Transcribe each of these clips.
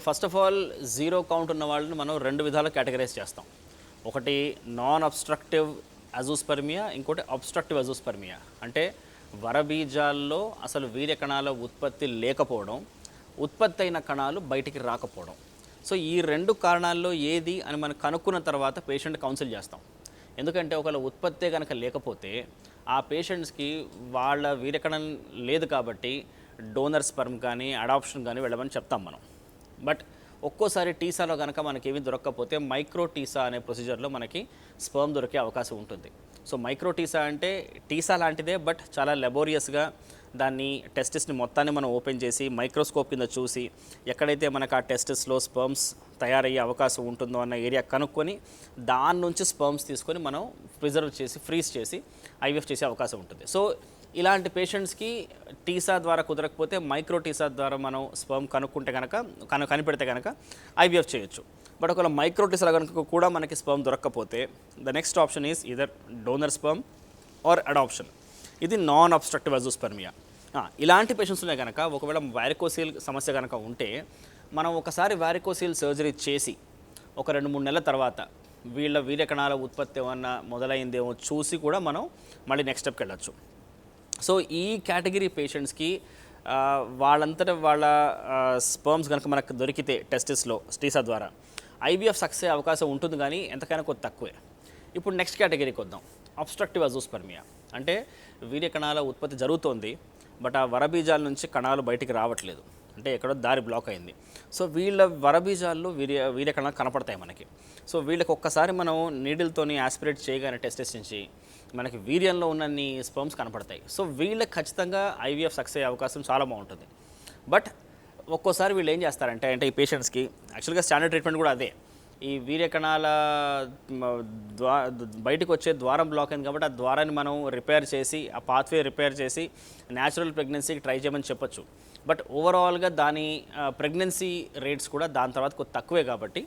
ఇప్పుడు first of all zero count ఉన్న వాళ్ళని మనం రెండు విధాలుగా కేటగరైజ్ చేస్తాం. ఒకటి నాన్ అబ్స్ట్రక్టివ్ అజూస్పర్మియా, ఇంకోటి అబ్స్ట్రక్టివ్ అజూస్పర్మియా. అంటే వరబీజాల్లో అసలు వీర్య కణాల ఉత్పత్తి లేకపోవడం, ఉత్పత్తి అయిన కణాలు బయటికి రాకపోవడం. సో ఈ రెండు కారణాల్లో ఏది అని మనం కనుక్కున్న తర్వాత పేషెంట్ కౌన్సిల్ చేస్తాం. ఎందుకంటే ఒకవేళ ఉత్పత్తే కనుక లేకపోతే ఆ పేషెంట్స్కి వాళ్ళ వీర్యకణం లేదు కాబట్టి డోనర్ స్పర్మ్ కానీ అడాప్షన్ కానీ వెళ్ళమని చెప్తాం మనం. బట్ ఒక్కోసారి టీసాలో కనుక మనకి ఏమీ దొరకకపోతే మైక్రో టీసా అనే ప్రొసీజర్లో మనకి స్పర్మ్ దొరికే అవకాశం ఉంటుంది. సో మైక్రో టీసా అంటే టీసా లాంటిదే, బట్ చాలా లెబోరియస్గా దాన్ని టెస్టిస్ని మొత్తాన్ని మనం ఓపెన్ చేసి మైక్రోస్కోప్ కింద చూసి ఎక్కడైతే మనకు ఆ టెస్టిస్లో స్పర్మ్స్ తయారయ్యే అవకాశం ఉంటుందో అన్న ఏరియా కనుక్కొని దాని నుంచి స్పర్మ్స్ తీసుకొని మనం ప్రిజర్వ్ చేసి ఫ్రీజ్ చేసి ఐవీఎఫ్ చేసే అవకాశం ఉంటుంది. సో ఇలాంటి పేషెంట్స్కి టీసా ద్వారా కుదరకపోతే మైక్రో టీసా ద్వారా మనం స్పర్మ్ కనుక్కుంటే కనిపెడితే కనుక ఐవీఎఫ్ చేయొచ్చు. బట్ ఒకవేళ మైక్రో టీసా కనుక కూడా మనకి స్పర్మ్ దొరకకపోతే the next option is either donor sperm or adoption. ఇది నాన్ అబ్స్ట్రక్టివ్ అజూస్పర్మియా. ఇలాంటి పేషెంట్స్లో కనుక ఒకవేళ వారికోసీల్ సమస్య కనుక ఉంటే మనం ఒకసారి వారికోసీల్ సర్జరీ చేసి ఒక 2-3 నెలల తర్వాత వీళ్ళ వీర్యకణాల ఉత్పత్తి ఏమన్నా మొదలైందేమో చూసి కూడా మనం మళ్ళీ నెక్స్ట్ స్టెప్కి వెళ్ళచ్చు. సో ఈ కేటగిరీ పేషెంట్స్కి వాళ్ళంతటా వాళ్ళ స్పర్మ్స్ కనుక మనకు దొరికితే టెస్టిస్లో టీసా ద్వారా ఐవీఎఫ్ సక్సెస్ అయ్యే అవకాశం ఉంటుంది, కానీ ఎంతకైనా కొద్ది తక్కువే. ఇప్పుడు నెక్స్ట్ కేటగిరీకి వద్దాం, అబ్స్ట్రక్టివ్ అజూస్పర్మియా. అంటే వీర్యకణాల ఉత్పత్తి జరుగుతోంది, బట్ ఆ వరబీజాల నుంచి కణాలు బయటికి రావట్లేదు, అంటే ఎక్కడో దారి బ్లాక్ అయింది. సో వీళ్ళ వరబీజాల్లో వీర్యకణాలు కనపడతాయి మనకి. సో వీళ్ళకి ఒక్కసారి మనం నీడిల్తోని ఆస్పిరేట్ చేయగానే టెస్టిస్ నుంచి మనకి వీర్యంలో ఉన్నన్ని స్పర్మ్స్ కనపడతాయి. సో వీళ్ళకి ఖచ్చితంగా ఐవీఎఫ్ సక్సెస్ అయ్యే అవకాశం చాలా బాగుంటుంది. బట్ ఒక్కోసారి వీళ్ళు ఏం చేస్తారంటే ఈ పేషెంట్స్కి యాక్చువల్గా స్టాండర్డ్ ట్రీట్మెంట్ కూడా అదే. ఈ వీర్యకణాల బయటకు వచ్చే ద్వారం బ్లాక్ అయింది కాబట్టి ఆ ద్వారాన్ని మనం రిపేర్ చేసి ఆ పాత్వే రిపేర్ చేసి న్యాచురల్ ప్రెగ్నెన్సీకి ట్రై చేయమని చెప్పొచ్చు. బట్ ఓవరాల్గా దాని ప్రెగ్నెన్సీ రేట్స్ కూడా దాని తర్వాత కొద్ది తక్కువే కాబట్టి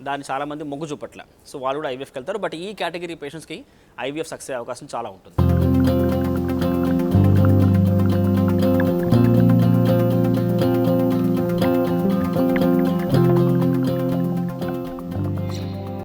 దాన్ని చాలామంది మొగ్గు చూపట్ల. సో వాళ్ళు కూడా ఐవీఎఫ్కి వెళ్తారు. బట్ ఈ కేటగిరీ పేషెంట్స్కి ఐవీఎఫ్ సక్సెస్ అయ్యే అవకాశం చాలా ఉంటుంది.